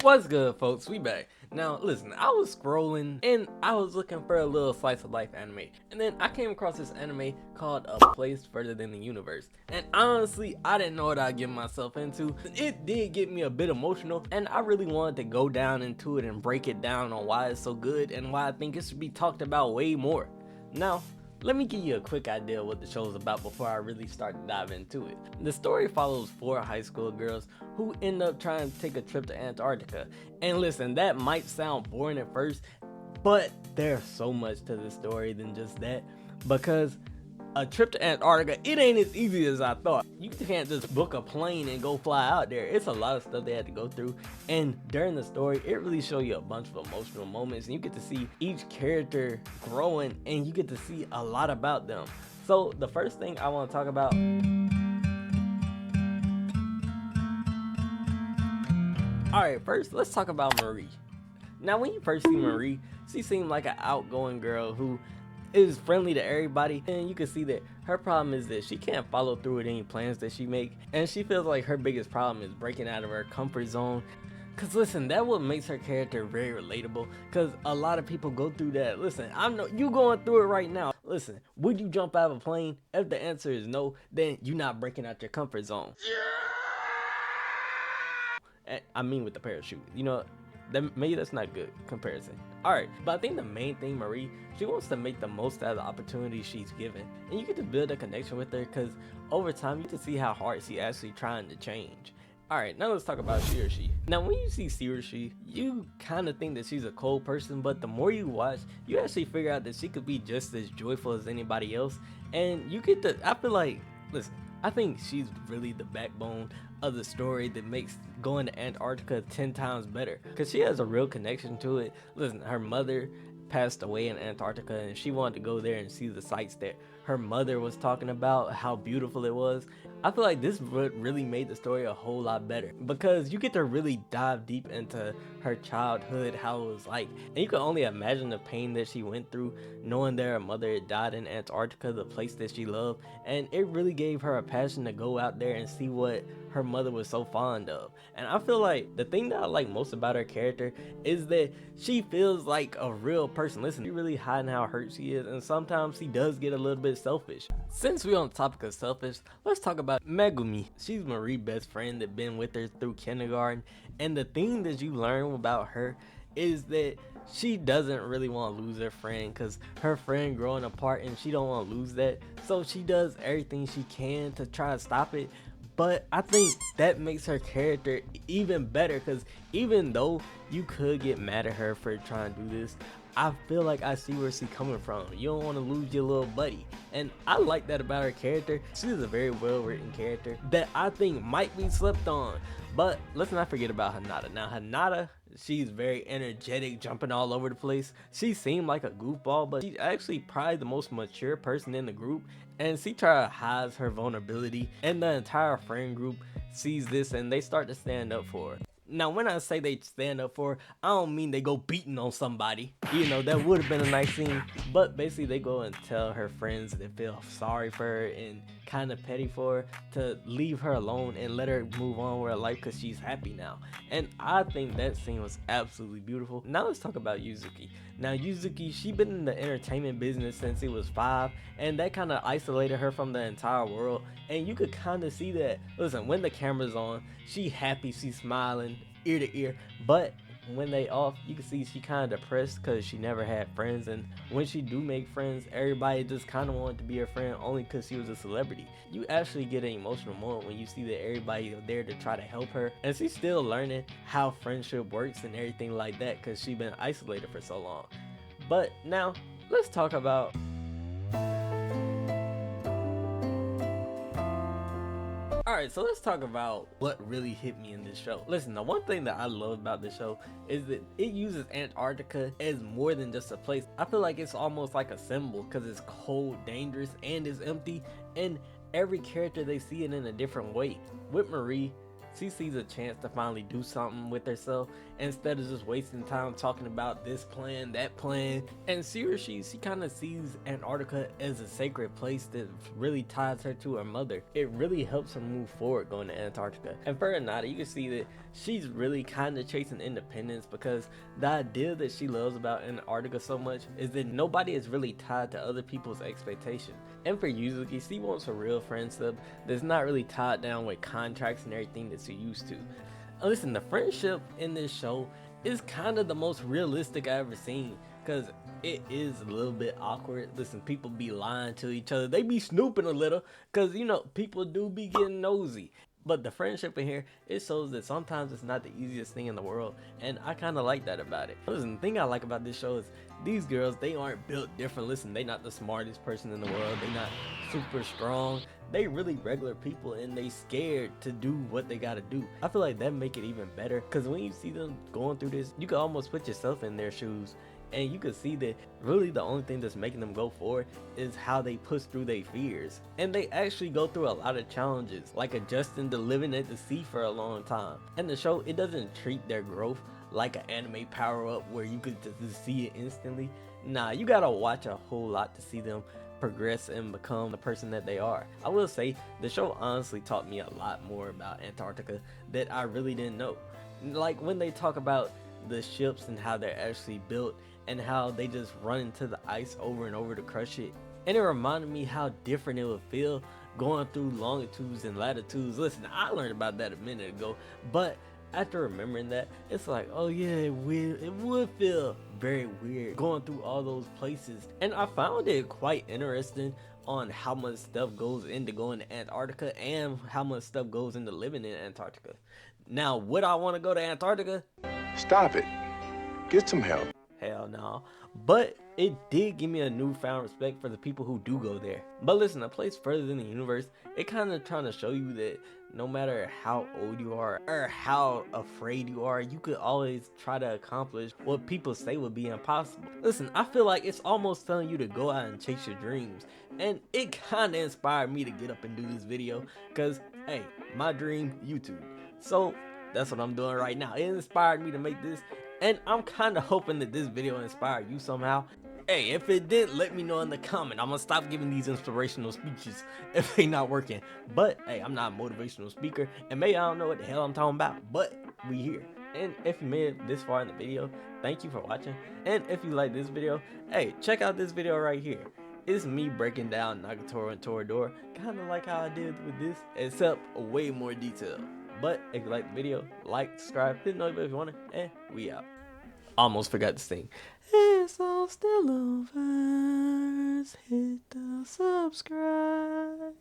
What's good, folks? We back. Now, listen, I was scrolling and I was looking for a little slice of life anime. And then I came across this anime called A Place Further Than the Universe. And honestly, I didn't know what I'd get myself into. It did get me a bit emotional, and I really wanted to go down into it and break it down on why it's so good and why I think it should be talked about way more. Now, let me give you a quick idea of what the show is about before I really start to dive into it. The story follows 4 high school girls who end up trying to take a trip to Antarctica. And listen, that might sound boring at first, but there's so much to the story than just that, because a trip to Antarctica, it ain't as easy as I thought. You can't just book a plane and go fly out there. It's a lot of stuff they had to go through, and during the story it really shows you a bunch of emotional moments, and you get to see each character growing, and you get to see a lot about them. So the first thing I want to talk about, alright, first let's talk about Marie. Now when you first see Marie, she seemed like an outgoing girl who is friendly to everybody, and you can see that her problem is that she can't follow through with any plans that she make, and she feels like her biggest problem is breaking out of her comfort zone. Cause listen, that what makes her character very relatable, cause a lot of people go through that. Listen, I know you going through it right now. Listen, would you jump out of a plane? If the answer is no, then you're not breaking out your comfort zone. I mean with the parachute, you know, maybe that's not good comparison. Alright, but I think the main thing, Marie, she wants to make the most out of the opportunity she's given, and you get to build a connection with her, because over time you get to see how hard she's actually trying to change. Alright, now let's talk about She. Now when you see She, you kind of think that she's a cold person, but the more you watch, you actually figure out that she could be just as joyful as anybody else, and you get to, I feel like, listen, I think she's really the backbone of the story that makes going to Antarctica 10 times better, because she has a real connection to it. Listen, her mother passed away in Antarctica, and she wanted to go there and see the sights that her mother was talking about, how beautiful it was. I feel like this really made the story a whole lot better, because you get to really dive deep into her childhood, how it was like, and you can only imagine the pain that she went through knowing that her mother had died in Antarctica, the place that she loved, and it really gave her a passion to go out there and see what her mother was so fond of. And I feel like the thing that I like most about her character is that she feels like a real person. Listen, she really hiding how hurt she is, and sometimes she does get a little bit selfish. Since we're on the topic of selfish, let's talk about Megumi. She's Marie's best friend that been with her through kindergarten, and the thing that you learn about her is that she doesn't really want to lose her friend, because her friend growing apart and she don't want to lose that, so she does everything she can to try to stop it. But I think that makes her character even better, because even though you could get mad at her for trying to do this, I feel like I see where she's coming from. You don't want to lose your little buddy, and I like that about her character. She's a very well written character that I think might be slept on. But let's not forget about Hinata. Now Hinata, she's very energetic, jumping all over the place. She seemed like a goofball, but she's actually probably the most mature person in the group, and she tries to hide her vulnerability, and the entire friend group sees this and they start to stand up for her. Now when I say they stand up for her, I don't mean they go beating on somebody. You know, that would have been a nice scene, but basically they go and tell her friends that feel sorry for her and kind of petty for her to leave her alone and let her move on with her life, because she's happy now. And I think that scene was absolutely beautiful. Now let's talk about Yuzuki. Now Yuzuki, she been in the entertainment business since she was 5, and that kind of isolated her from the entire world, and you could kind of see that. Listen, when the camera's on, she happy, she's smiling ear to ear, but when they off, you can see she kind of depressed because she never had friends, and when she do make friends, everybody just kind of wanted to be her friend only because she was a celebrity. You actually get an emotional moment when you see that everybody is there to try to help her, and she's still learning how friendship works and everything like that, because she's been isolated for so long. But now let's talk about Alright, so let's talk about what really hit me in this show. Listen, the one thing that I love about this show is that it uses Antarctica as more than just a place. I feel like it's almost like a symbol, because it's cold, dangerous, and it's empty, and every character, they see it in a different way. With Marie, she sees a chance to finally do something with herself instead of just wasting time talking about this plan, that plan. And seriously, she kind of sees Antarctica as a sacred place that really ties her to her mother. It really helps her move forward going to Antarctica. And for Hinata, you can see that she's really kind of chasing independence, because the idea that she loves about Antarctica so much is that nobody is really tied to other people's expectations. And for Yuzuki, she wants a real friendship that's not really tied down with contracts and everything that she's used to. Listen, the friendship in this show is kind of the most realistic I ever seen, because it is a little bit awkward. Listen, people be lying to each other, they be snooping a little, because you know, people do be getting nosy. But the friendship in here, it shows that sometimes it's not the easiest thing in the world, and I kind of like that about it. Listen, the thing I like about this show is these girls, they aren't built different. Listen, they not the smartest person in the world, they not super strong, they really regular people, and they scared to do what they gotta do. I feel like that make it even better, because when you see them going through this, you can almost put yourself in their shoes, and you can see that really the only thing that's making them go forward is how they push through their fears. And they actually go through a lot of challenges, like adjusting to living at the sea for a long time. And the show, it doesn't treat their growth like an anime power up where you could just see it instantly. Nah, you gotta watch a whole lot to see them progress and become the person that they are. I will say, the show honestly taught me a lot more about Antarctica that I really didn't know. Like when they talk about the ships and how they're actually built, and how they just run into the ice over and over to crush it. And it reminded me how different it would feel going through longitudes and latitudes. Listen, I learned about that a minute ago, but after remembering that, it's like, oh yeah, it would feel very weird going through all those places. And I found it quite interesting on how much stuff goes into going to Antarctica and how much stuff goes into living in Antarctica. Now, would I want to go to Antarctica? Stop it. Get some help. Hell no. But it did give me a newfound respect for the people who do go there. But listen, a place further than the universe, it kind of trying to show you that no matter how old you are or how afraid you are, you could always try to accomplish what people say would be impossible. Listen, I feel like it's almost telling you to go out and chase your dreams. And it kind of inspired me to get up and do this video, because hey, my dream, YouTube. So that's what I'm doing right now. It inspired me to make this, and I'm kind of hoping that this video inspired you somehow. Hey, if it did, let me know in the comment. I'm gonna stop giving these inspirational speeches if they not working. But hey, I'm not a motivational speaker, and maybe I don't know what the hell I'm talking about, but we here. And if you made it this far in the video, thank you for watching. And if you like this video, hey, check out this video right here. It's me breaking down Nagatoro and Toradora, kind of like how I did with this, except way more detailed. But if you like the video, like, subscribe, hit the notification if you want it, and we out. Almost forgot to sing. It's all still over. Hit the subscribe.